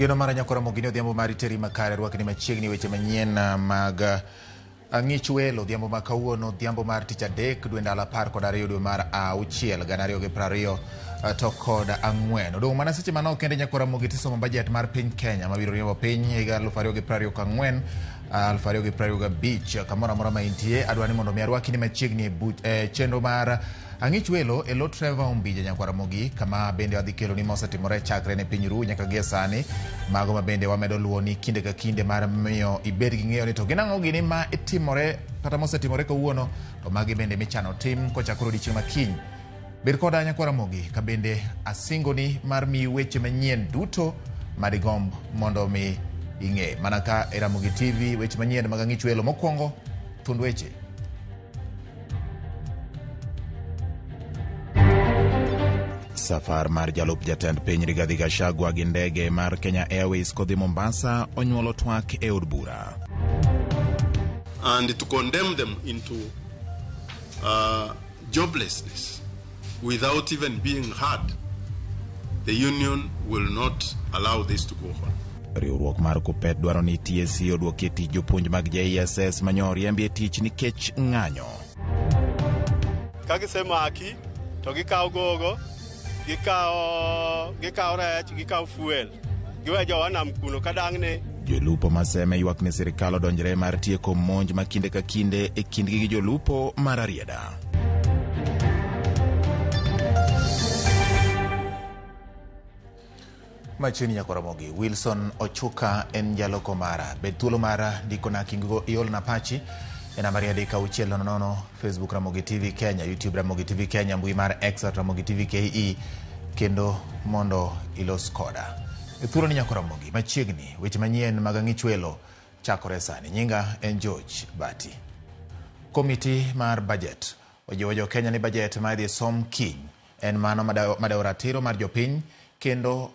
Geno mara nyakora mogini odhiambo mari teri makare rwakni machiegni weche manyien mag ng'ich welo odhiambo ma kawuono odhiambo mar tich adek dwe ndalo 12 dwe mar auchiel 2020 to kod ang'wen. Odong' mana seche manok kende nyakora mogi tisomo bajet mar piny Kenya mabiro riembo piny higa 2024 2025 kamoro amora ma intie. Adwani mondo mi arwakni machiegni chenro mar ang'ich welo e lo Trevor Ombija nyakwara mogi kama bende wadhi kelo ni mosetimore chakre ne piny Ru nyaka gie sani mago ma bende wamedo luoni kinde ka kinde mar miyo ibed gi ng'eyo ni to gin ang'o gini ma itimore kata mosetimore kawuono to magi bende michano tim kochakore odiechieng' makiny. Bed koda nyakwara mogi ka bende asingoni mar miyi weche manyien duto madigomb mondo mi ing'e mana ka e Ramogi TV weche manyien mag ang'ich welo. Mokwongo thund weche. Safar mar jalup jatend piny Rigathi Gachagua gi ndege mar Kenya Airways kodhi Mombasa onyuolo twak e od bura. And to condemn them into joblessness without even being heard, the union will not allow this to go on. Riwruok mar Kupet dwaro ni TSC odwokie tich jopuonj mag JSS manyo riembie tich nikech ng'anyo. Kagisemaki to gikawo gogo gikawo rech gikawo fuel giwe jowanam kuno kadang'ne. Jolupo maseme ywak ni sirikal odonjre mar tieko monj ma kinde ka kinde e kindgi gi jolupo mar Arieda. Machini nyakora mogi Wilson Ochuka en jaloko mara bed thuolo mara dikona kingo iol na pachi e nambari adika uchiel nono Facebook Ramogi TV Kenya, YouTube Ramogi TV Kenya, mbui mar X Ramogi TV KE kendo mondo ilos koda. E thuolo ni nyakora mogi machiegni weche manyien mag ang'ich welo chakore sani. Nyinga en George Bati. Komiti mar budget ojiwo jo Kenya ni budget ma idhi som kiny en mano madawo ratiro mar jopiny kendo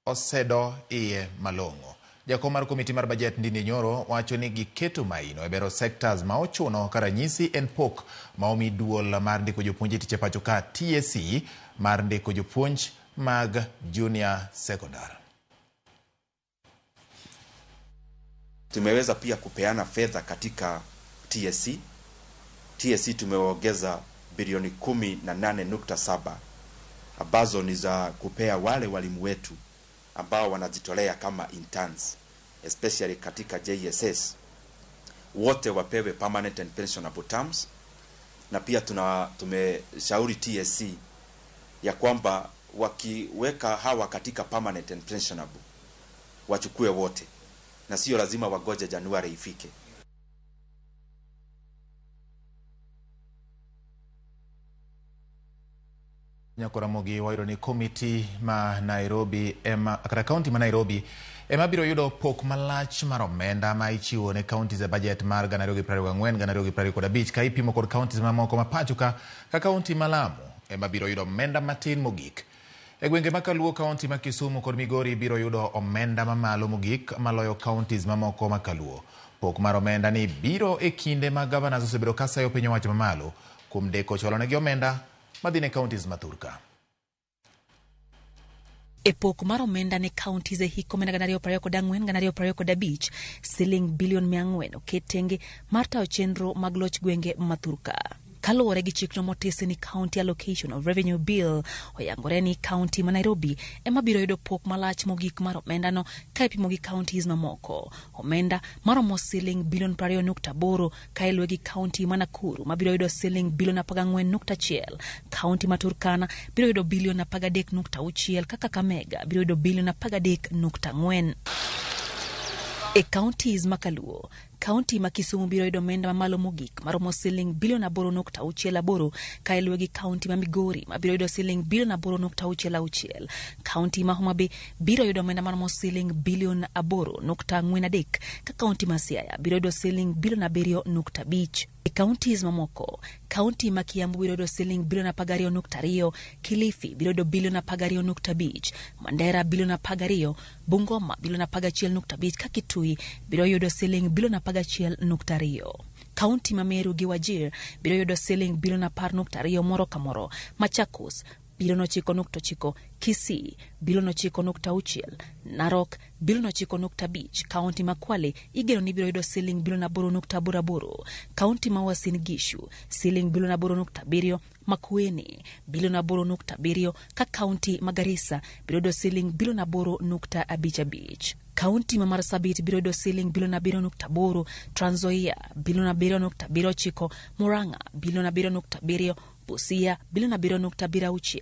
osedo iye malong'o. Jakom mar komiti mar budget Ndindi Nyoro wacho ni giketo maino e bero sectors ma ochuno karanyisi en pok ma omi duol mar ndiko jopuonj tich e pacho ka TSC mar ndiko jopuonj mag junior secondary. Tumeweza pia kupeana fedha katika TSC. TSC tumeongeza bilioni 18.7 ambazo ni za kupea wale walimu wetu ambao wanajitolea kama interns, especially katika JSS, wote wapewe permanent and pensionable terms. Na pia tumeshauri TSC ya kwamba wakiweka hawa katika permanent and pensionable wachukue wote na sio lazima wagoje Januari ifike. Nyakora mogi wairo ni komiti ma Nairobi kata kaunti ma Nairobi ema biro yudo pok malach mar omenda ma ichiwo ne kaunti za budget mar 2024 2025 ka ipimo kod kaunti mamoko ma pacho ka kaunti ma Lamu ema biro yudo omenda matin mogik. E gwenge ma Kaluo kaunti ma Kisumu kod Migori biro yudo omenda mamalo mogik maloyo counties mamoko ma Kaluo. Pok mar omenda ni biro e kinde ma governors osebedo kasayo piny owacho mamalo kuom deko cholonegi omenda madine counties mathurka. E pok mar omenda ne counties e hiko mena 2024-2025 siling bilion 400 oketenge mar tayo chenro mag loch gwenge mathurka. Kaluwore gi chikno motisi ni County Allocation of Revenue Bill oyangore ni county ma Nairobi ema biro yudo pok malach mogik mar omenda no ka ipimo gi counties mamoko. Omenda maromo siling bilion 20.8 ka iluwe gi county ma Nakuru ma biro yudo siling bilion 14.1. County ma Turkana biro yudo bilion 13.6 kaka Kakamega biro yudo bilion 13.4. E counties ma Kaluo, county ma Kisumu biro yudo omenda mamalo mogik maromo siling bilion 8.68 ka iluwe gi county ma Migori ma biro yudo siling bilion 8.66. County ma Homa Bay biro yudo omenda maromo siling bilion 8.43 ka county ma Siaya biro yudo siling bilion 7.5. E counties mamoko, county ma Kiambu biro yudo siling bilion 12.2, Kilifi biro yudo bilion 12.5, Mandera bilion 12, Bungoma bilion 11.5 ka Kitui biro yudo siling bilion 11.2. County ma Meru gi Wajir biro yudo siling bilion 10.2 moro ka moro. Machakos bilion 9.9, Kisii bilion 9.6, Narok bilion 9.5, kaunti ma Kwale igeno ni biro yudo siling bilion 8.88, kaunti ma Uasin Gishu siling bilion 8.7, Makueni bilion 8.7, ka kaunti ma Garissa biro yudo siling bilion 8.55. Kaunti ma Marsabit biro yudo siling bilion 7.8, Trans Nzoia bilion 7.79, Murang'a bilion 7.7, Busia bilion 7.76,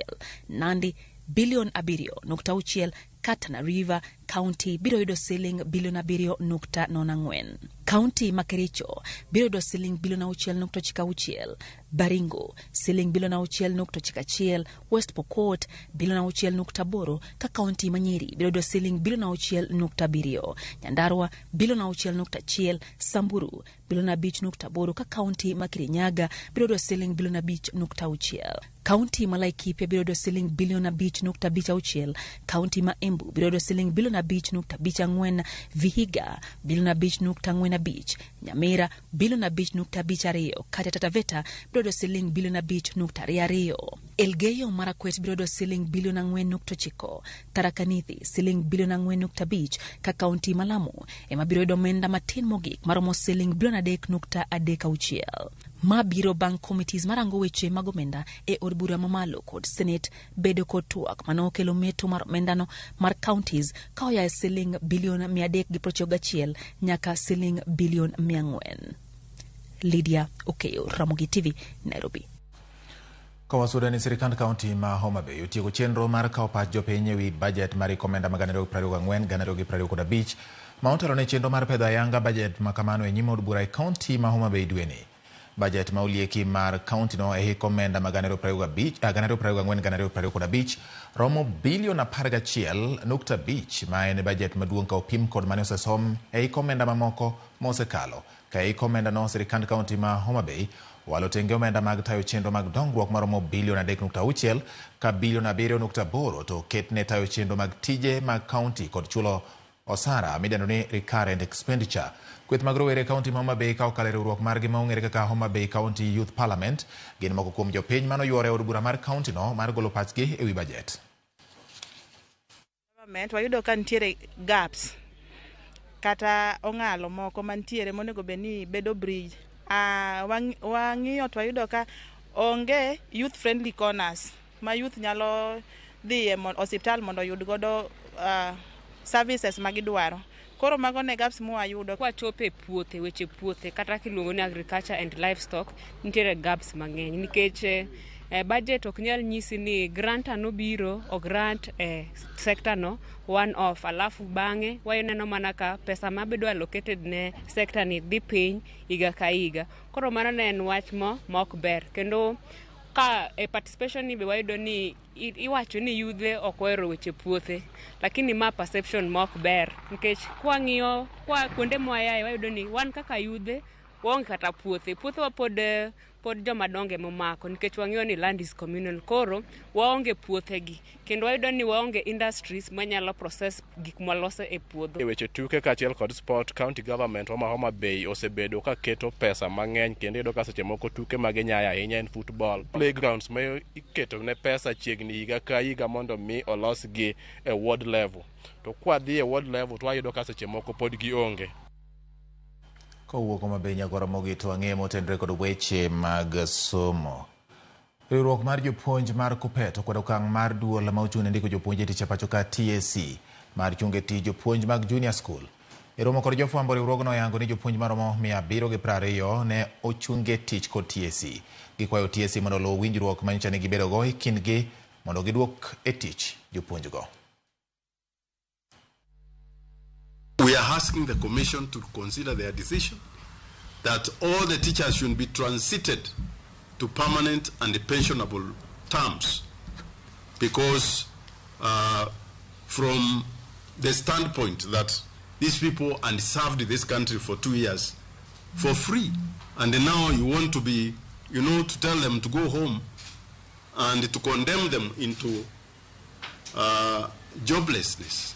Nandi bilion 7.6, Tana River County biro yudo siling bilion 7.04. County ma Kericho biro yudo siling bilion 6.6, Baringo siling bilion 6.1, West Pokot bilion 6.8, ka County ma Nyeri biro yudo siling bilion 6.7, Nyandarua bilion 6.1, Samburu bilion 5.8, ka County ma Kirinyaga biro yudo siling bilion 5.6. County ma Laikipia biro yudo siling bilion 5.56, County ma Embu biro yudo siling bilion 5.54, Vihiga bilion 5.45, Nyamira bilion 5.52, kata Taita Taveta biro yudo siling bilion 5.22. Elgeyo Marakwet biro yudo siling bilion 4.9, Tharaka Nithi siling bilion 4.5, ka County ma Lamu ema biro yudo omenda matin mogik maromo siling bilion 3.36. Ma biro bang' committees marango weche mag omenda e od bura mamalo kod Senate bedo kod twak mano okelo meto mar omendano mar counties ka oya siling bilion 391 nyaka siling bilion 400. Lydia Okeyo, Ramogi TV, Nairobi. Kawasuda ni sirikand kaunti ma Homa Bay otieko chenro mar kawo pach jopiny ewi budget mar komenda mag 2024-2025 ma otelo ne chenro mar pedho ayanga budget ma kamano e nyim od bura e kaunti ma Homa Bay dweni. Budget ma ulieki mar kaunti no e komenda mag 2024-2025 romo bilion 11.5 ma en budget maduong' ka opim kod mane osesom e komenda mamoko mosekalo. Ka e komenda no sirikand kaunti ma Homa Bay walo tenge omenda mag tayo chenro mag dongruok maromo bilion 3.6 ka bilion 7.8 to ketne tayo chenro mag tije mag kaunti kod chulo osara midendo ni recurrent expenditure. Kweth mag rowere kaunti ma Homa Bay ka okalo riwruok margi ma ong'ere kaka Homa Bay County Youth Parliament gin moko kuom jopiny mano yuore od bura mar kaunti no mar golo pachgi ewi budget. Wayudo ka nitiere gaps kata ong'alo moko mantiere monego bedni bedo bridge. Wang'iyo to wayudo ka onge youth friendly corners ma youth nyalo dhi e hospital mondo oyud godo services magidwaro. Koro mago ne gaps mo ayudo. Kwa chope puothe, weche puothe kata kiluongo ni agriculture and livestock nitiere gaps mang'eny nikech budget ok nyal nyisi ni grant no biro o grant sector no one off alafu bang'e wayaneno mana ka pesa mabedo allocated ne sector ni dhi piny higa ka higa. Koro mano ne en wach mok ber kendo ka participation ni be wayudo ni iwacho ni yudhe ok ohero weche puothe, lakini ma perception mok ber nikech kwang'iyo kuonde moyaye wayudo ni wan kaka yudhe waonge kata puothe wa pod joma donge momako nikech wang'iyo ni land is communal. Koro waonge puothe gi kendo wayudo ni waonge industries manyalo process gik mwaloso e puodho. E weche tuke kaachiel kod sport, county government ma Homa Bay osebedo ka keto pesa mang'eny kendo iyudo ka seche moko tuke maginyayo ahinya en football. Playgrounds ma iketo ne pesa chiegni higa ka higa mondo mi olosgi e ward level. To kwa dhi e ward level to wayudo ka seche moko pod gionge. Kowuok Homa Bay nyagoro mogi to ang'e motenre kod weche mag somo. Riwruok mar jopuonj mar Kuppet okwedo okang' mar duol ma ochung' ne ndiko jopuonj e tich e pacho ka TSC mar chungo tich jopuonj mag junior school. E romo kod jofwambo riwruogno oyango ni jopuonj maromo 720 ne ochunge tich kod TSC. Gikwayo TSC mondo luw winjruok manyiso ni gibedogo e kindgi mondo giduok e tich jopuonjgo. We are asking the Commission to consider their decision that all the teachers should be transited to permanent and pensionable terms because from the standpoint that these people and served this country for 2 years for free, and now you want to be, to tell them to go home and to condemn them into joblessness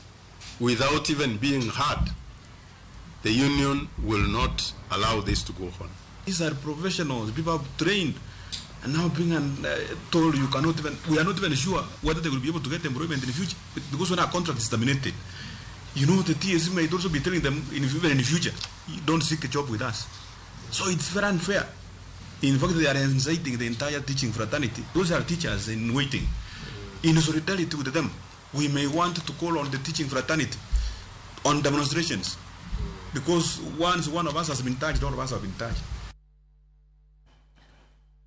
without even being heard. The union will not allow this to go on. These are professionals, people have trained and now being told you cannot even, we are not even sure whether they will be able to get employment in the future, because when our contract is terminated, you know, the TSC might also be telling them even in the future, you don't seek a job with us. So it's very unfair. In fact, they are inciting the entire teaching fraternity. Those are teachers in waiting. In solidarity with them, we may want to call on the teaching fraternity on demonstrations, because once one of us has been touched, all of us have been touched.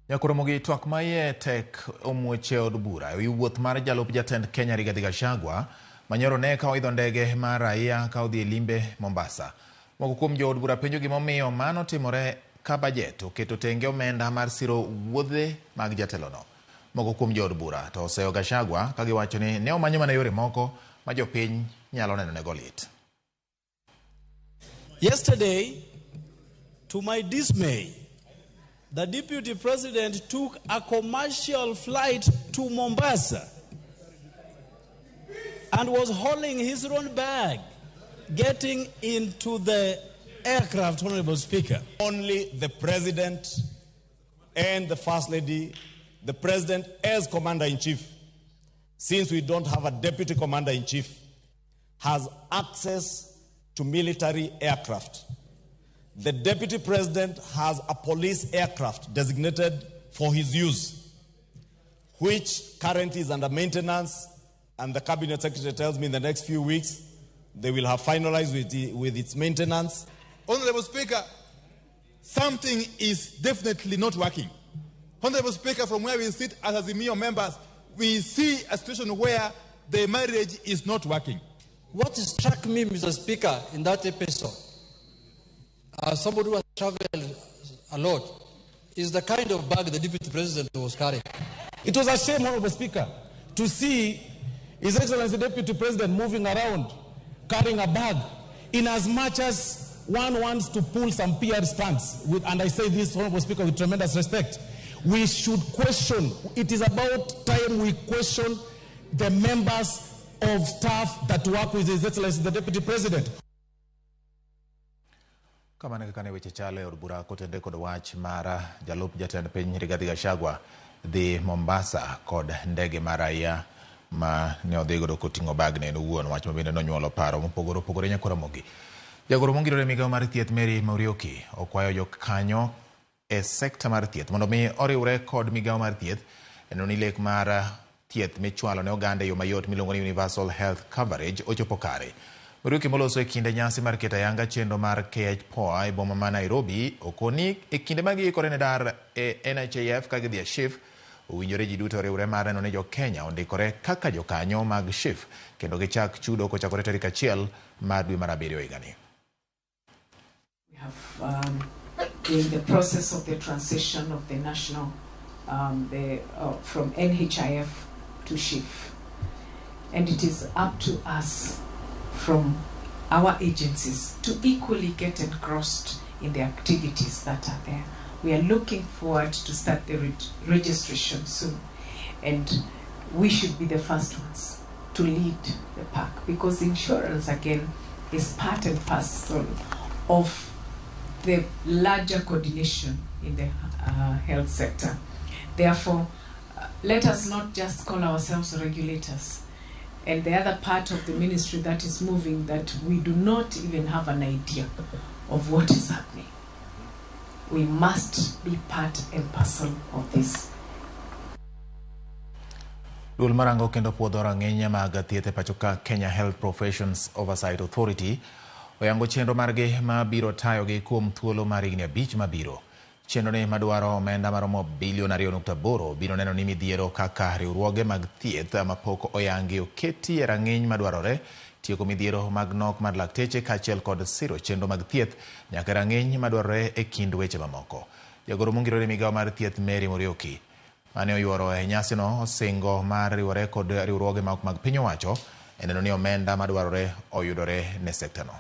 Nyakoromogi twak maye tek omweche od bura e wuoth mar jalup jatend Kenya Rigathi Gachagua manyoro ne ka oidho ndege mar raia ka odhi limbe Mombasa. Moko kuom jo od bura penjo gimomiyo mano timore ka bajet oketo tenge omenda mar siro wuodhe mag jatelono. Moko kuom jo od bura to oseyo Gachagua ka giwacho ni ne omanyo mana yore moko ma jopiny nyalo neno ne golit. Yesterday, to my dismay, the Deputy President took a commercial flight to Mombasa and was hauling his own bag, getting into the aircraft, Honorable Speaker. Only the President and the First Lady, the President as Commander-in-Chief, since we don't have a Deputy Commander-in-Chief, has access to military aircraft. The Deputy President has a police aircraft designated for his use, which currently is under maintenance, and the Cabinet Secretary tells me in the next few weeks they will have finalized with its maintenance. Honorable Speaker, something is definitely not working. Honorable Speaker, from where we sit as Azimio members, we see a situation where the marriage is not working. What struck me, Mr. Speaker, in that episode, as somebody who has traveled a lot, is the kind of bag the Deputy President was carrying. It was a shame, Honorable Speaker, to see His Excellency Deputy President moving around carrying a bag, in as much as one wants to pull some PR stunts, and I say this, Honorable Speaker, with tremendous respect, we should question, it is about time we question the members of staff that work with His Excellency the Deputy President. Kama nekane weche chale od bura kotende kod wach mara jalup jatend piny Rigathi Gachagua dhi Mombasa kod ndege mar raia ma ne odhi godo koting'o bag ne owuon, wach mabende nonyuolo paro mopogore opogore. Nyakoromogi jagoro mongirore migawo mar thieth Mary Muriuki okwayo jokanyo e sekta mar thieth mondo mi oriwre kod migawo mar thieth eno ni lek mar thieth michwalo ne oganda yo mayot miluongo ni Universal Health Coverage ochopo kare. Muriuki moloso e kinde nyasi mar keto ayanga chenro mar KHPOA e boma ma Nairobi okoni e kinde ma giikore ne dar e NHIF ka gidhi e SHIF owinjore ji duto oriwre mar neno ni jo Kenya ondikore kaka jokanyo mag SHIF kendo gichak chudo kochakore tarik 1 mar dwe mar 7 higani. We have in the process of the transition of the national from NHIF to SHIF, and it is up to us from our agencies to equally get engrossed in the activities that are there. We are looking forward to start the registration soon, and we should be the first ones to lead the pack, because insurance again is part and parcel of the larger coordination in the health sector. Therefore, let us not just call ourselves regulators, and the other part of the ministry that is moving that we do not even have an idea of what is happening. We must be part and parcel of this. Duol marango kendo puodho rang'enya mag thieth e pachoka Kenya Health Professions Oversight Authority oyango chenro margi ma biro tayogi kuom thuolo mar higni 5 mabiro. Chenro ni madwaro omenda maromo bilion 2.8 biro neno ni midhiero kaka riwruoge mag thieth mapok oyangi oketi e rang'iny madwarore, tieko midhiero mag nok mar lakteche kaachiel kod siro chenro mag thieth nyaka rang'iny madwarore e kind weche mamoko. Jagoro mongirore migawo mar thieth Mary Muriuki mane oyuoro e nyasino osingo mar riwore kod riwruoge ma ok mag piny owacho e neno ni omenda madwarore oyudore ne sekta no.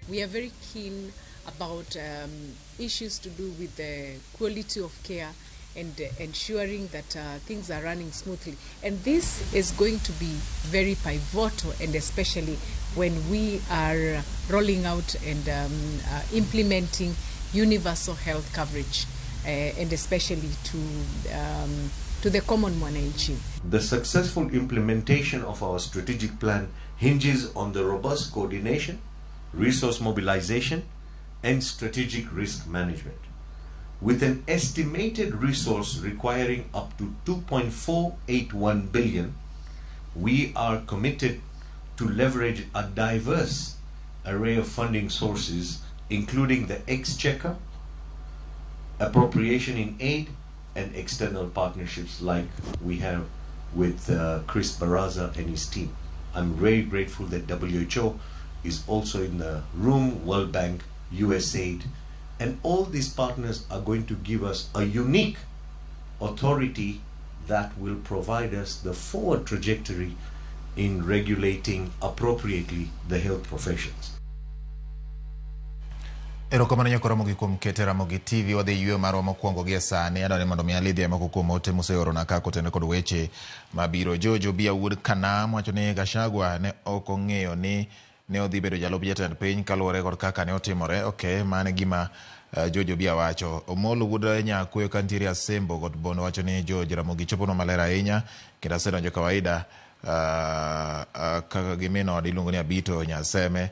We are very keen about issues to do with the quality of care and ensuring that things are running smoothly. And this is going to be very pivotal, and especially when we are rolling out and implementing universal health coverage, and especially to the common mwananchi. The successful implementation of our strategic plan hinges on the robust coordination, resource mobilization, and strategic risk management. With an estimated resource requiring up to 2.481 billion, we are committed to leverage a diverse array of funding sources, including the exchequer, appropriation in aid, and external partnerships like we have with Chris Baraza and his team. I'm very grateful that WHO is also in the room, World Bank, USAID, and all these partners are going to give us a unique authority that will provide us the forward trajectory in regulating appropriately the health professions. Erokamano nyakora mogi kuom kete Ramogi TV wadhi yweyo marwa mokwongo gi sani adwani mondo mi alidhi moko kuom ote moseorona ka kotene kod weche mabiro. Jojo Bia wuod Kanam wacho ni Gachagua ne ok ong'eyo ni ne odhi bedo jalup jatend piny kaluwore kod kaka ne otimore. Okay, mane gima Jojo Bia wacho. Omolo wuod Nyakuyo kantiere Asembo kod Bondo wacho ni George Ramogi chopono maler ahinya kendo asedonjo kawaida kaka gimino iluongo ni Abito Nyaseme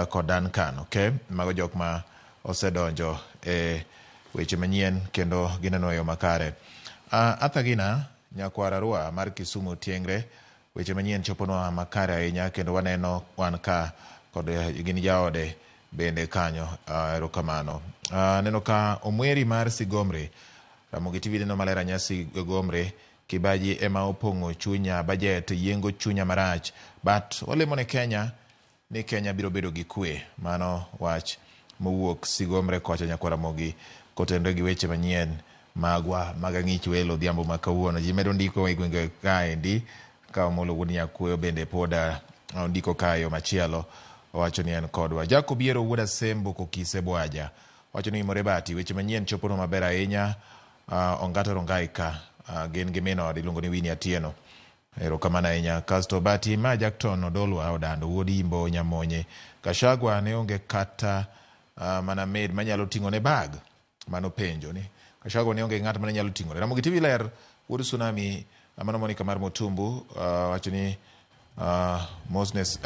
kod Duncan. Okay, mago jok ma osedonjo weche manyien kendo gineno yo makare. Athagina Nyakwara Rua mar Kisumu Tiengre weche manyien chopono makare ahinya kendo waneno wan ka kod gin jaode bende kanyo. Erokamano. Neno ka Omweri mar Sigomre Ramogi TV neno malera nyasi Sigomre Kibaji ema opong'o chunya budget yengo chunya marach but olemo ne Kenya ni Kenya biro bedo gi kwe. Mano wach mowuok Sigomre kocha Nyakwara Ramogi kotendre gi weche manyien magwa magang'ich welo dhiambo makawuono. Ji medo ndiko e gwenge kaendi ka Omolo wuod Nyakuyo bende poda ndiko kayo machielo wacho ni en kodwa. Jacob Biero wuod Asembo Kokise Bwaja wacho ni Morebati weche manyien chopono maber ahinya. Ongata Rongaika gin gimino iluongo ni Winnie Atieno. Erokamano ahinya. Kasto Bati ma Jackton Odolwa Odando wuod Imbo Nyamonye Gachagua ne onge kata mana med manyalo ting'o ne bag. Mano penjo ni Gachagua ne onge ng'at mane nyalo ting'o. Ramogi TV ler wuod Tsunami mano Monica mar Mutumbu wacho ni Mosnes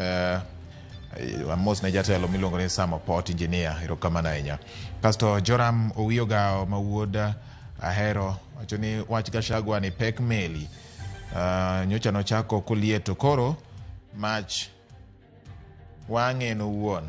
Mosne jatelo miluongo ni Samo Port Engineer. Erokamano ahinya. Kasto Joram Owioga ma wuod Ahero wacho ni wach Gachagua ni pek meli. Nyocha no chako kulieto koro mach wang'e no wuon.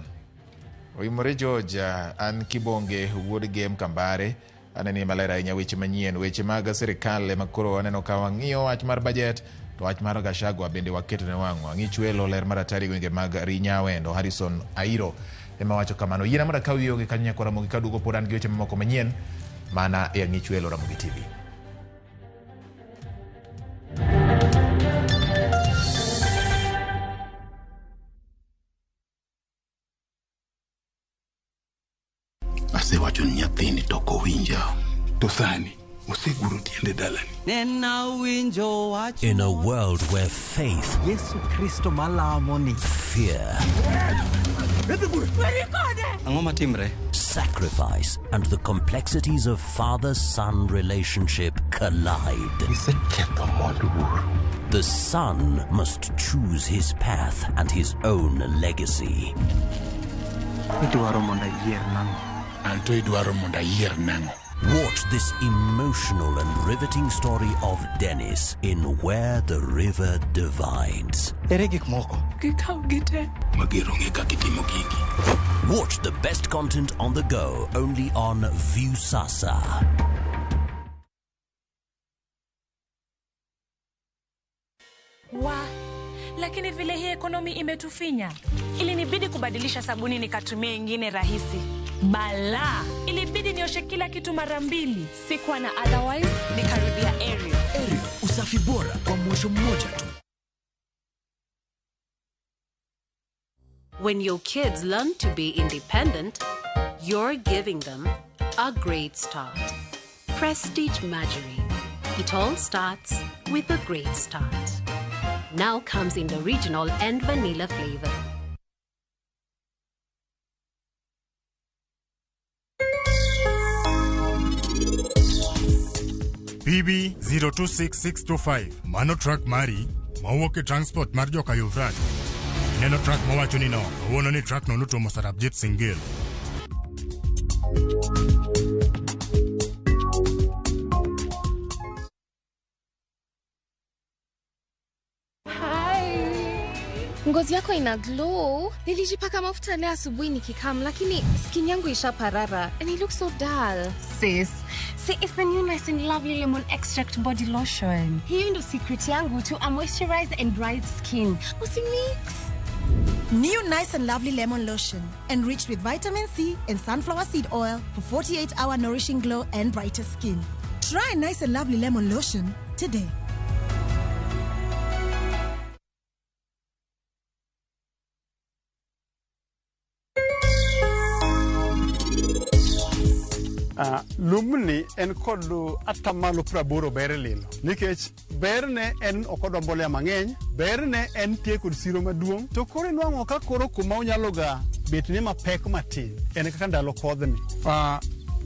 Oimore George an Kibonge wuod Game Kambare aneni malera ahinya weche manyien weche mag sirikal ma koro aneno ka wang'iyo wach mar budget to wach mar Gachagua bende waketo ne wang'wa. Ng'ich welo ler mar atari gwenge mag Rinyawendo Harrison Airo ema wacho kamano. Yiena mondo ka wiyo gi kanyo Nyakwara Ramogi kaduogo podan gi weche mamoko manyien mana e ng'ich welo Ramogi TV. Asewacho ni nyathini to ok owinja to sani oseguro tiende dalani. In a world where faith, fear, sacrifice, and the complexities of father-son relationship collide. The son must choose his path and his own legacy. Watch this emotional and riveting story of Dennis in Where the River Divides. Watch the best content on the go only on Viusasa. Lakini vile hii ekonomi imetufinya, ilinibidi kubadilisha sabuni nikatumia ingine rahisi. Bala, ilibidi nioshe kila kitu mara mbili. Sikuwa na otherwise, nikarudia Ariel. Ariel, usafi bora kwa mwosho mmoja tu. When your kids learn to be independent, you're giving them a great start. Prestige Margarine. It all starts with a great start. Now comes in the original and vanilla flavor. PB 026625 mano truck mari mawuok e transport mar joka Yuvrat. Neno truck mawacho ni no, kawuono ni truck no notuomo Sarabjit Singil. Ngozi yako ina glow. Nilijipaka mafuta leo asubuhi nikikam, lakini skin yangu ishaparara and it looks so dull. Sis, see, it's the new Nice and Lovely Lemon Extract Body Lotion. Hiyo ndo secret yangu to a moisturized and bright skin. Usimix. New Nice and Lovely Lemon Lotion, enriched with vitamin C and sunflower seed oil for 48-hour nourishing glow and brighter skin. Try Nice and Lovely Lemon Lotion today. Lumni en kodu atamalo praboro bere lilo. Nikech berne en okodo mbolea mang'eny, berne en tie kod siro maduong', to kore nwang'o ka koro kuma unyaloga betni mapek matin, en kaka ndalo kodhni.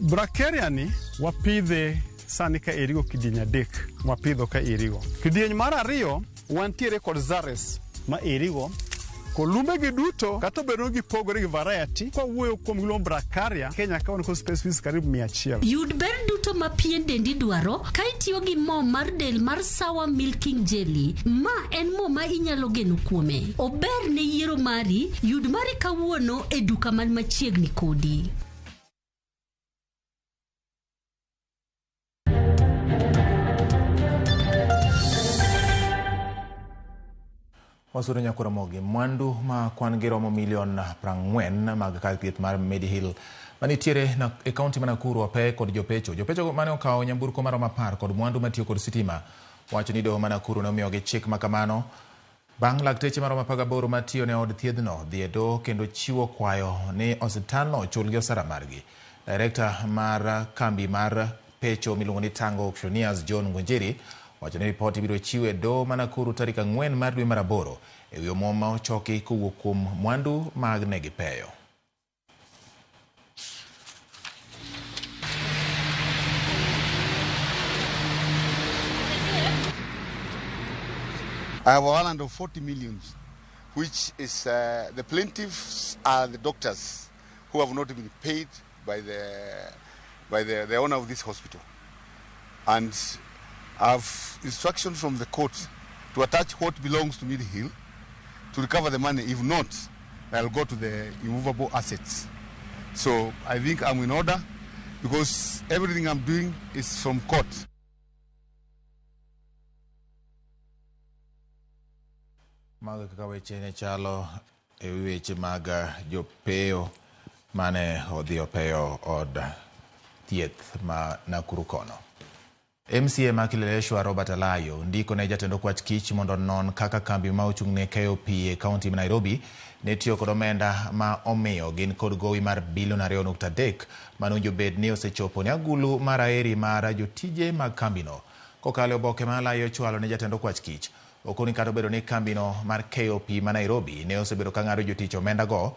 Bracharia ni wapidhe sani ka erigo kidieny adek, wapidho ka erigo. Kidieny mar ariyo, wantiere kod Zares ma erigo, kolumbe gi duto kata bedo gi pogore gi variety kwa wuoyo kuom gilom Bracharia Kenya ka wan ko species karibu 100. Yud ber duto ma pien dendi dwaro ka itiyo gi mo mar del mar Sawa Milking Jelly. Ma en mo ma inyalo geno kuome. Ober ne yiero mari, yud mari kawuono e duka man machiegni kodi. Wasuru nyakura mogi mwandu ma kwan gi romo milion 40 mag kar thieth mar Medihill manitiere na e kaunti ma Nakuru ope kod jopecho mane okawo nyamburko mar mapar kod mwandu matiyo kod sitima wacho ni doho ma Nakuru ne omiyogi chik makamano bang' lakteche mar 18 matiyo ne od thiedhno dhi e doho kendo chiwo kwayo ni osiptalno ochulgi osara margi. Director mar kambi mar pecho miluongo ni Tango Auctioneers John Ngunjiri wacho ni ripoti biro chiwe do ma Nakuru tarik 4 mar dwe mar 8 e wi omwom ma ochoki kowuok kuom mwandu mag negipeyo. I have 140 million, which is the plaintiffs are the doctors who have not been paid by the owner of this hospital, and I have instruction from the court to attach what belongs to Medihill to recover the money. If not, I'll go to the immovable assets. So I think I'm in order because everything I'm doing is from court. Maga kaka weche ne chalo e weche mag jopeyo mane odhi opeyo od thieth ma Nakuru kono. MCA ma Kileleshwa Robert Alayo ndiko ne jatendo kwach kich mondo non kaka kambi ma ochung'ne KOP e kaunti ma Nairobi ne tiyo kod omenda ma omiyo gin kod gowi mar bilion 2.3 manowinjo bed ni osechopo ne agulu mar aeri mar jotije mag kambino. Kokalo oboke ma Alayo chwalo ne jatendo kwach kich okoni kata bedo ni kambino mar KOP ma Nairobi ne osebedo ka ng'ado jotich omenda go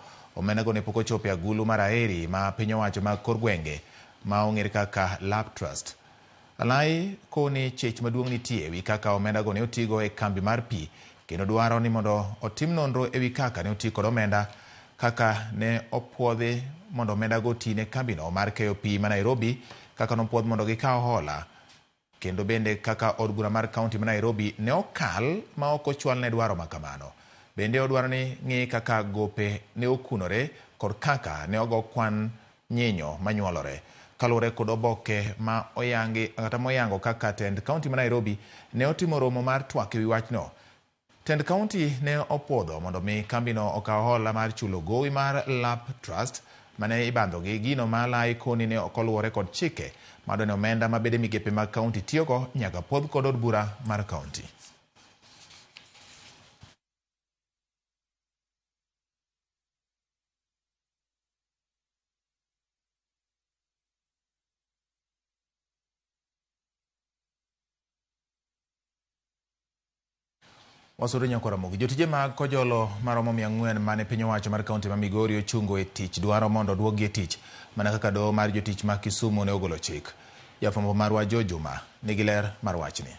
ne pok ochopo agulu mar aeri ma piny owacho mag kor gwenge ma ong'ere kaka Lab Trust. Alai koni chich maduong' nitie ewi kaka omenda go ne otigo e kambi mar pi kendo dwaro ni mondo otim nonro ewi kaka ne oti kod omenda kaka ne opuodhi mondo omenda go ti ne kambino mar KOP ma Nairobi kaka nopuodh mondo gikaw hola kendo bende kaka od bura mar kaunti ma Nairobi ne okal ma ok ochwal ne dwaro makamano. Bende odwaro ni ng'i kaka gope ne okunore kod kaka ne ogo kwan nyinyo manyuolore. Kalure kod oboke ma oyangi kata moyango kaka tend kaunti ma Nairobi ne otimo romo mar twak ewi wachno. Tend kaunti ne opuodho mondo mi kambino okaw hola mar chulo gowi mar Lab Trust mane ibandho gi gino ma Alai koni ne okoluwore kod chike madwani omenda ma bede migepe mag kaunti tiyogo nyaka podh kod od bura mar kaunti. Wasuru Nyakoramogi. Jotije mag kojolo maromo 400 mane piny owacho mar kaunti ma Migori ochungo e tich dwaro mondo duogi e tich mana kaka doho mar jotich ma Kisumu ne ogolo chik. Jafwambo marwa Jojuma nigi ler mar wachni.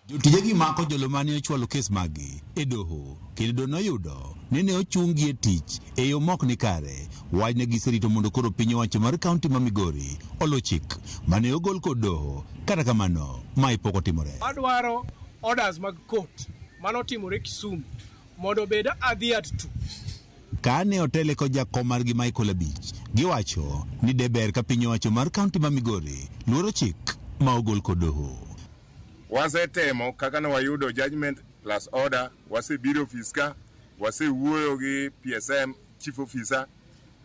Jotije gi mako jolo mane ochwalo kes magi e doho kendo noyudo ni ne ochungi e tich e yo mok ni kare. Wachne giserito mondo koro piny owacho mar kaunti ma Migori olo chik mane ogol kod doho, kata kamano mai pok otimore. Adwaro orders mag court manotimore Kisumu mondo bed adhiat tu. Kane otele ko jakom margi Michael Abich, giwacho ni deber ka piny owacho mar kaunti ma Migori luoro chik ma ogol kod doho. Wasetemo kaka ne wayudo judgment plus order, wasebiro ofis ka, wasewuoyo gi PSM chief officer,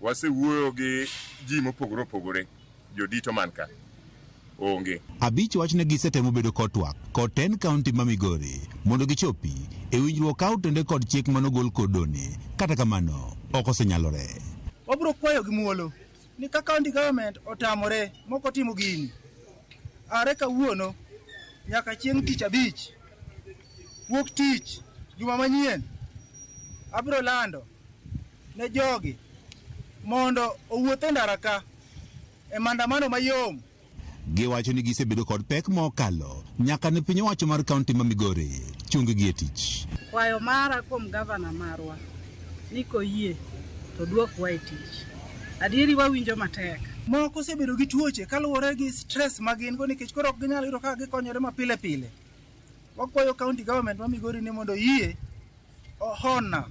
wasewuoyo gi ji mopogore opogore, jodito man ka onge. Abich wachne gisetemo bedo kod twak kod 10 kaunti ma Migori mondo gichopi e winjruok ka otende kod chik manogol kod doni, kata kamano ok osenyalore. Wabro kwayo gi muolo ni ka county government otamore moko timo gini are kawuono nyaka chieng' tich abich wuok tich juma manyien abro lando ne jogi mondo owuothe ndara ka e mandamano mayom. Giwacho ni gisebedo kod pek mokalo nyaka ne piny owacho mar kaunti ma Migori chungi gi e tich. Kwayo mara kuom gavana marwa ni koyie to duokwa e tich. Adieri wawinjo matek. Moko osebedo gi tuoche kaluwore gi stress magin go nikech koro ok ginyal yudo kaka gikonyore mapile pile. Wakwayo county government ma Migori ni mondo yie honor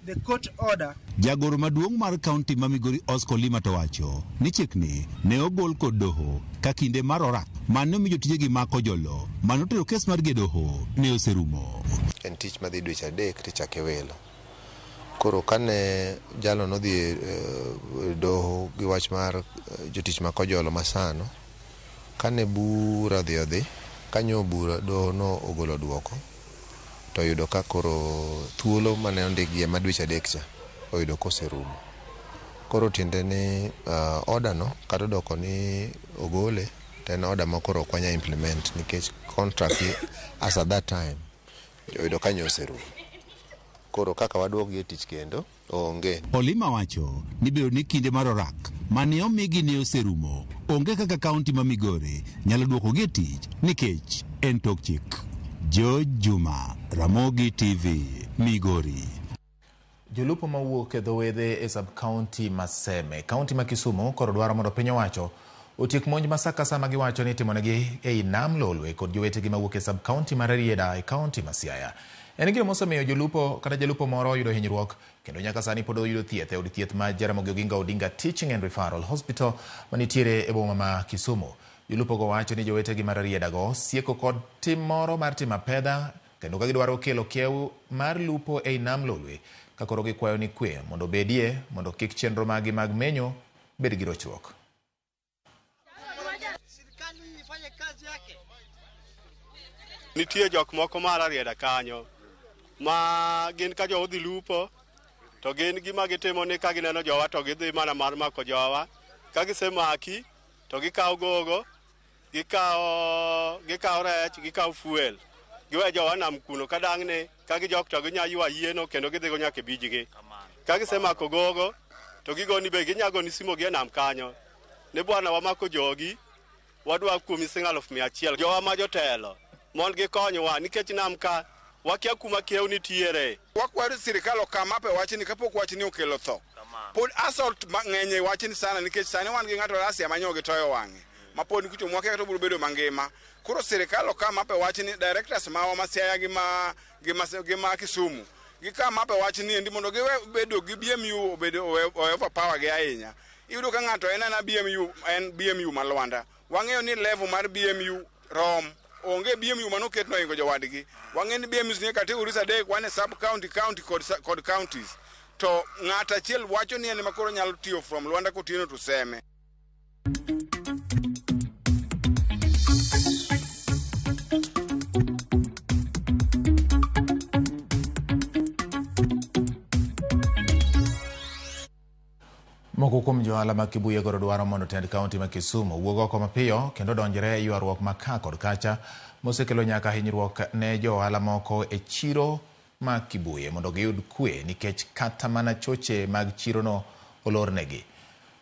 the court order. Jagoro maduong' mar kaunti ma Migori Oscar Lima to wacho ni chikni ne ogol kod doho ka kinde mar orak mane omiyo tije gi mako jolo manotero kes mar gedoho ne oserumo. En tich madhi dweche adek tichake welo. Koro kane jalo nodhi doho gi wach mar jotich mako jolo masano, kane bura odhi kanyo bura doho no ogolo duoko to yudo ka koro thuolo mane ondigie madweche adek cha oyudo koserumo. Koro tiende ni order no kata doko ni ogole to en order ma koro kwanya implement nikech contract as at that time oyudo kanyo oserumo. Koro kaka waduogi e tich kendo onge. Olima wacho ni bedo ni kinde mar orak mane omigi ne oserumo, onge kaka kaunti ma Migori nyalo duoko gi e tich nikech en tok chik. Jojuma, Ramogi TV, Migori. Jolupo mawuok e dho wedhe e sub-county ma Seme, kaunti ma Kisumu koro dwaro mondo piny owacho otiek monj masaka sama giwacho ni timonegi ei nam Lolwe kod jowetegi mawuok e sub-county mar Rieda e kaunti ma Siaya. En gino mosemiyo jolupo kata jalupo moro yudo hinyruok kendo nyaka sani pod oyudo thieth e od thieth ma Jaramogi Oginga Odinga Teaching and Referral Hospital manitiere e boma ma Kisumu. Jolupo go wacho ni jowetegi mar Rieda go sieko kod tim moro mar timo pedha kendo ka gidwaro kelo kiew mar lupo ei nam Lolwe ka koro gikwayo ni kwe mondo bedie mondo kik chenro magi mag menyo bed gi rochruok. Nitie jok moko mar Rieda kanyo ma gin ka jo dhi lupo to gin gima gitimo ni ka gineno jowa to gidhi mana mar mako jowa, ka gisemaki to gikawo gogo, gikawo rech, gikawo fuel, giwe jowa nam kuno ka dang'ne ka gijok to ginya ywa yieno kendo gidhigo nyaka bijgi. Ka gisemako gogo to gigoni be ginyago ni simo gi nam kanyo ne bwana wamako jogi wadwa kuom 100,100 jowa ma jotelo mond gikonyowa nikech nam ka wakia kuma kiew nitiere. Wakwaro sirikal okam ape wachni kapok wachni okelo tho. Pod assault mang'eny wachni sana nikech sani wan gi ng'ato Rasia manyogi toyo wang'e. Ma pod kucho mwake to biro bedo mangima. Koro sirikal okam ape wachni directors mawa ma Siaya gi ma Kisumu. Gikam ape wachni endi mondo giwe bedo gi BMU obedo overpower gi ahinya. Iyudo ka ng'ato en BMU malwanda. Wang'eyo ni level mar BMU rom onge BMU manoket no ingo jowadgi. Wang'e ni BMU ni categories adek, one sub county kod counties. To ng'ata achiel wacho ni en makoro nyalo tiyo from Luanda Kotino to Seme. Moko Moko kuom johala ma Kibuye koro dwaro mondo tend kaunti ma Kisumu wuog oko mapiyo kendo donjre ywaruok ma ka kod kacha mosekelo nyaka hinyruok ne johala moko e chiro ma Kibuye mondo giyud kwe nikech kata mana choche mag chirono olornegi.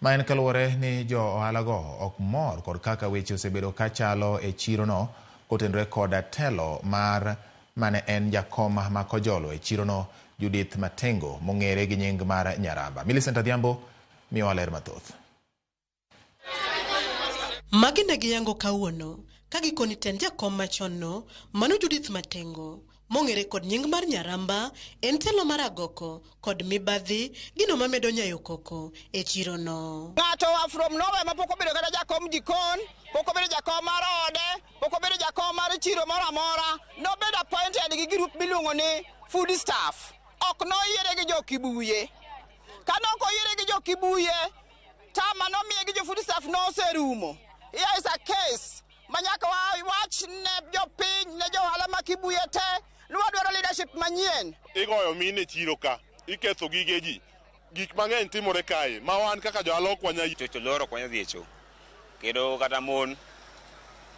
Ma en kaluwore ni jo ohalago ok mor kod kaka weche osebedo ka chalo e chirono kotenore koda telo mar mane en jakom ma kojolo e chirono Judith Matengo mong'ere gi nying mar Nyaramba. Millicent Adhiambo miyo ler mathoth. Magi ne giyango kawuono ka gikoni tend jakom machon no mano Judith Matengo mong'ere kod nying mar Nyaramba en telo mar agoko kod mibadhi gino mamedo nyayo koko e chiro no. Ng'ato wa from nowhere ma pok obedo kata jakom jikon, pok obedo jakom mar ode, pok obedo jakom mar chiro moro amora, nobedo appointed gi group miluongo ni food staff. Ok noyiere gi jo Kibuye. Kano ko yiere gi jo Kibuye, tama nomiye gi jo food staff no oserumo. Here is a case manyaka wach ne jo piny ne jo ohala ma Kibuye te dwaro leadership manyien. Igoyo mine chiro ka, iketho gige ji. Gik mang'eny timore kae, ma wan kaka jo ohala okwanya to loro kwanya dhi e cho. Kendo kata mon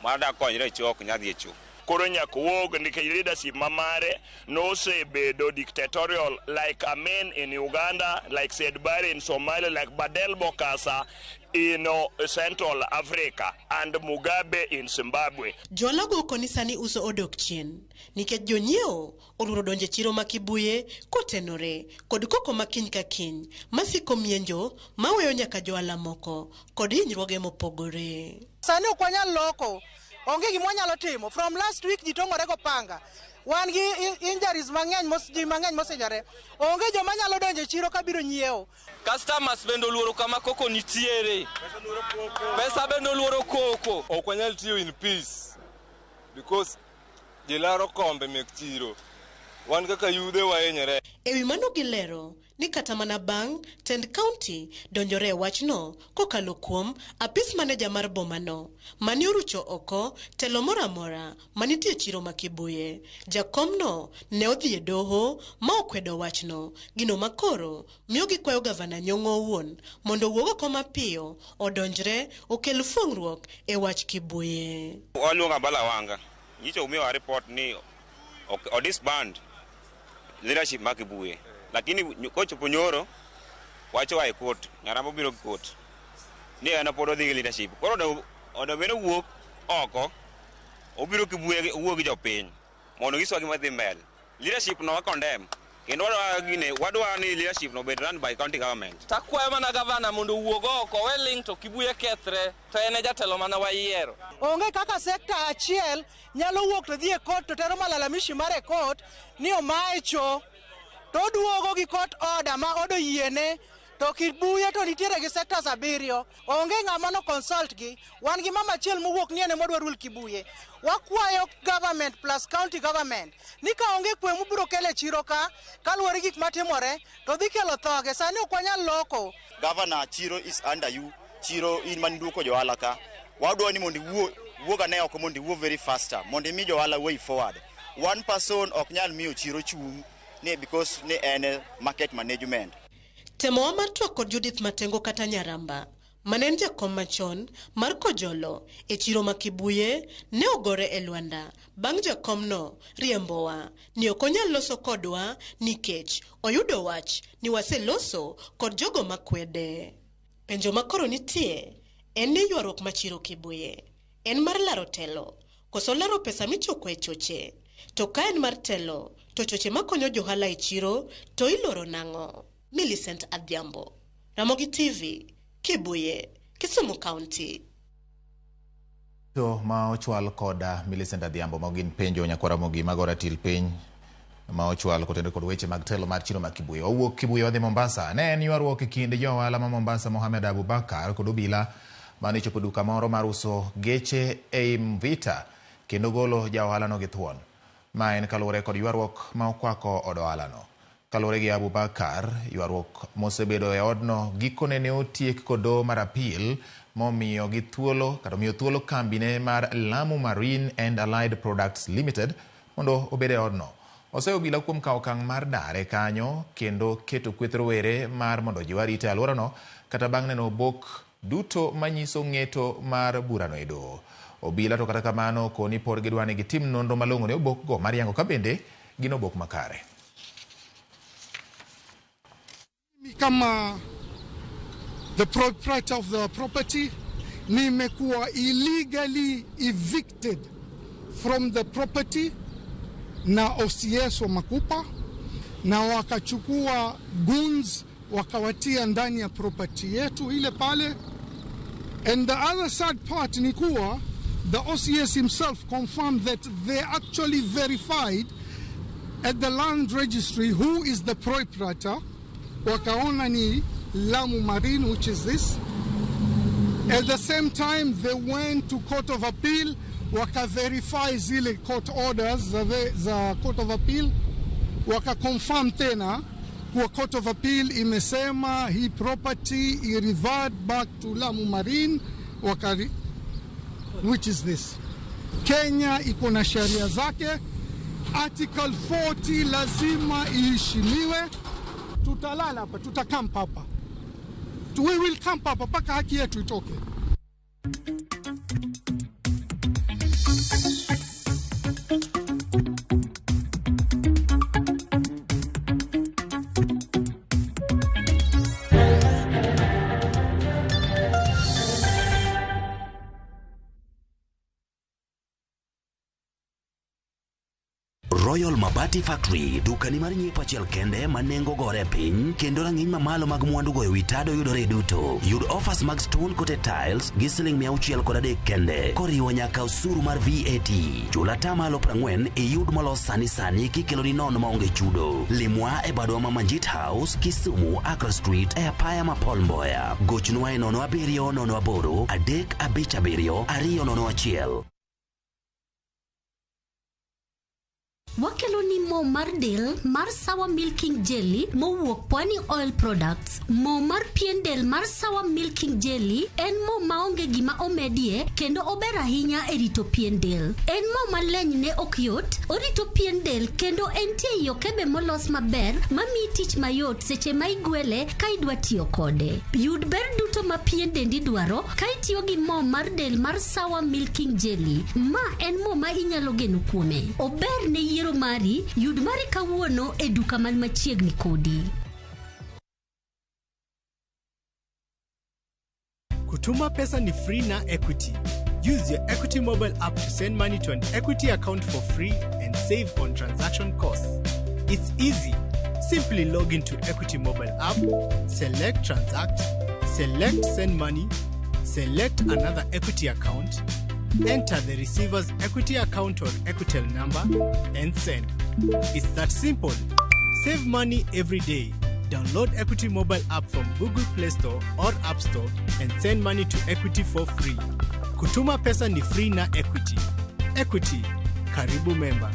mar dak konyre e cho ok nya dhi e cho. Koro nyaka wuog nikech leadership mamare nosebedo dictatorial like Amin in Uganda, like Said Barre in Somalia, like Badel Bokassa in Central Africa and Mugabe in Zimbabwe. Jolago konisani uso odok chien nikech jonyiewo oluro donje chiro ma Kibuye kotenore kod koko makiny ka kiny masiko mienjo maweyo nyaka johala moko kod hinyruoge mopogore. Sani ok wanyal loko, onge gima wanyalo timo. From last week ji tong'ore go panga. Wan gi injuries mang'eny mosenyore. Onge joma nyalo donjo chiro ka biro nyiewo. Customers bende oluoro kama koko nitiere. Pesa bende oluoro koko. Ok wanyal tiyo in peace because jilaro kombe mek chiro. Wan kaka yudhe wahinyore. Ewi mano gilero ni kata mana bang' tend county donjore wachno kokalo kuom apis maneja mar bomano mani orucho oko telo mora mora manitie chiro ma Kibuye. Jakomno ne odhi e doho ma okwedo wachno gino makoro miyo gikwayo gavana Nyong'o owuon mondo wuog oko mapiyo odonjre okel fuong'ruok e wach Kibuye. Waluonga bala wanga. Nyicho umiyo report ni disband leadership ma Kibuye. Lakini kochopo nyoro wacho wa e court, Nyaramba biro court. Ni ana pod odhi leadership. Koro odo beno wuok oko. Obiro Kibuye wuok gi jopiny. Mondo giswa gima dhi mbele. Leadership no wa condemn. Kendo wadwa ni leadership no be run by county government. Takwayo mana gavana mondo wuog oko weling to Kibuye kethre to ene jatelo mana wayiero. Onge kaka sekta achiel nyalo wuok to dhi e court to tero malalamishi mar e court ni omaye cho to duogo gi court order ma odo yiene to Kibuye to nitiere gi sectors 7. Onge ng'ama no consult gi. Wan gi mama achiel mowuok ni ene modwa rule Kibuye. Wakwayo government plus county government ni ka onge kwe mubiro kele chiro ka kaluwore gik matimore to dhi kelo thoge. Sani ok wanyal loko. Governor, chiro is under you. Chiro in man duoko jo ohala ka. Wadwa ni mondo wuoga ne oko mondo wuo very faster mondo mi jo ohala way forward. One person ok nyal miyo chiro chung ne because ne en market management. Temo wa mar twak kod Judith Matengo kata Nyaramba manen jakom machon mar kojolo e chiro ma Kibuye ne ogore e lwanda bang' jakomno riembowa ni ok onyal loso kodwa nikech oyudo wach ni waseloso kod jogo makwede. Penjo makoro nitie en ni ywaruok machiro Kibuye en mar laro telo koso laro pesa michoko e choche. To ka en mar telo to choche makonyo johala e chiro to iloro nang'o? Millicent Adhiambo, Ramogi TV, Kibuye, Kisumu County. To ma ochwal koda Millicent Adhiambo magin penjo nyakwara Ramogi magora til piny ma ochwal kotenore kod weche mag telo mar chiro ma Kibuye. Owuok Kibuye wadhi Mombasa. Ne en ywaruok e kind jo ohala ma Mombasa Mohamed Abubakar kod obila mane chopo duka moro mar uso geche e Mvita kendo golo ja ohala no gi thuon. Ma en kaluwore kod ywaruok ma okwako od ohalano. Kaluwore gi Abubakar, ywaruok mosebedo e odno gikone ne otiek kod doho mar appeal momiyo gi thuolo kata miyo thuolo kambine mar Lamu Marine and Allied Products Limited mondo obede odno. Oseo obila kuom kawo okang' mar dare kanyo kendo keto kweth rowere mar mondo ji warite alworano kata bang' neno obok duto manyiso ng'eto mar burano e doho. Obila to kata kamano koni pod gidwa ni gitim nonro malong'o ne obok go mar yango ka bende gin obok makare. Kama the proprietor of the property, nimekuwa illegally evicted from the property na OCS wa Makupa, na wakachukua goons wakawatia ndani ya property yetu ile pale. And the other sad part ni kuwa the OCS himself confirmed that they actually verified at the land registry who is the proprietor. Wakaona ni Lamu Marine, which is this. At the same time, they went to Court of Appeal, waka-verify zile court orders za Court of Appeal, waka-confirm tena kuwa Court of Appeal imesema hii property i-revert back to Lamu Marine, which is this. Kenya iko na sheria zake, Article 40 lazima iheshimiwe. Tutalala hapa, tutakamp hapa. We will camp hapa mpaka haki yetu itoke. Royal Mabati Factory, dukani mar nyiepo achiel kende manengo gore piny kendo rang'iny mamalo mag mwandu go ewi tado yudore duto. Yud offers mag stone coated tiles gi siling 603 kende koriwo nyaka osuru mar VAT. Chula tamalo 40 iyud molos sani kikelo ni nono maonge chudo. Limwa e badwa ma Manjit House, Kisumu, Accra Street e apaya ma Paul Mboya. Gochnwa e 0708 357 201. Wakelo ni mo mar del mar Sawa Milking Jelly mowuok Pwani Oil Products. Mo mar pien del mar Sawa Milking Jelly en mo maonge gima omedie kendo ober ahinya e rito pien del. En mo maleny ne ok yot, orito pien del kendo entie yokebe molos maber mamiyi tich mayot seche ma igwele ka idwa tiyo kode. Yud ber duto ma pien dendi dwaro ka itiyo gi mo mar del mar Sawa Milking Jelly. Ma en mo ma inyalo geno kuome. Ober ne yiero mari, yud mari kawuono e duka man machiegni kodi. Kutuma pesa ni free na Equity. Use your Equity mobile app to send money to an Equity account for free and save on transaction costs. It's easy. Simply log into Equity mobile app, select transact, select send money, select another Equity account, enter the receiver's Equity account or Equitel number and send. It's that simple. Save money every day. Download Equity mobile app from Google Play Store or App Store and send money to Equity for free. Kutuma pesa ni free na Equity. Equity, karibu member.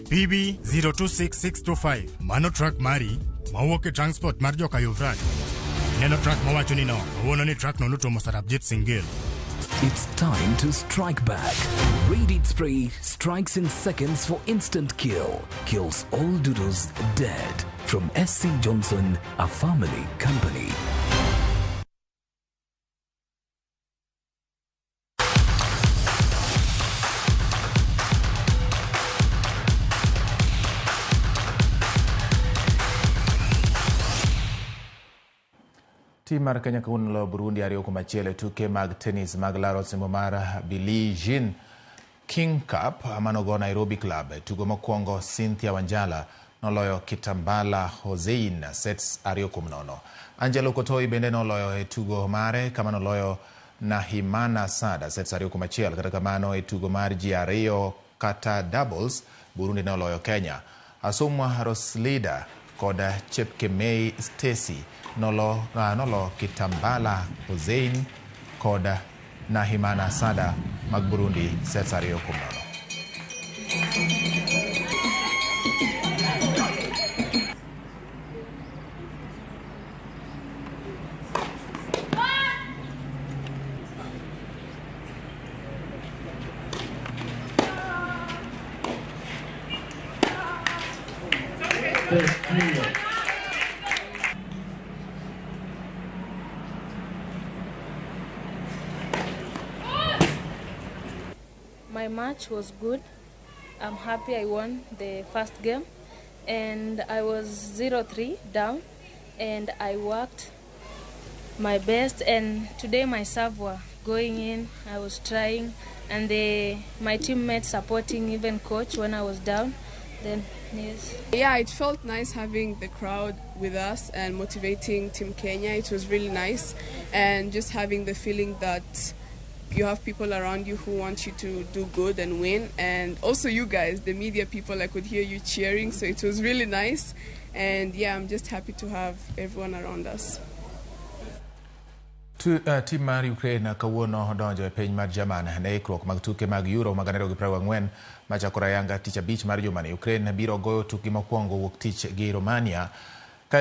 PB 026625 mano truck mari mawuok e transport mar joka Yuvran. Neno truck mawacho ni no, uono ni truck no nutomo Sarabjit Singil. It's time to strike back. Radiant Spray strikes in seconds for instant kill. Kills all doodles dead. From SC Johnson, a family company. Tim mar Kenya kawuono lo Burundi 2-1 tuke mag tennis mag laro osimbo mar Billie Jean King Cup manogo Nairobi Club. Tugo mokwongo Cynthia Wanjala noloyo Kitambala Hossein sets 2-0. Angelo Kotoi bende noloyo e tugo mare kama noloyo Nahimana Sada sets 2-1. Kata kamano e tugo mar G2 kata doubles Burundi noloyo Kenya. Asumwa Roslida koda Chepkemei Stacy nolo Kitambala Hossein koda Nahimana Sada mag Burundi sets 2-0. My match was good. I'm happy I won the first game, and I was 0-3 down, and I worked my best, and today my serve were going in. I was trying, and my teammates supporting, even coach when I was down. Then yes. Yeah, it felt nice having the crowd with us and motivating Team Kenya. It was really nice, and just having the feeling that you have people around you who want you to do good and win, and also you guys, the media people, I could hear you cheering, so it was really nice. And yeah, I'm just happy to have everyone around us. Tim mar Ukraine kawuono donjo e piny mar German ne ikruok mag tuke mag Euro mag 2024 machakore ayanga tich abich mar juma ni. Ukraine biro goyo tukgi mokwongo wuok tich gi Romania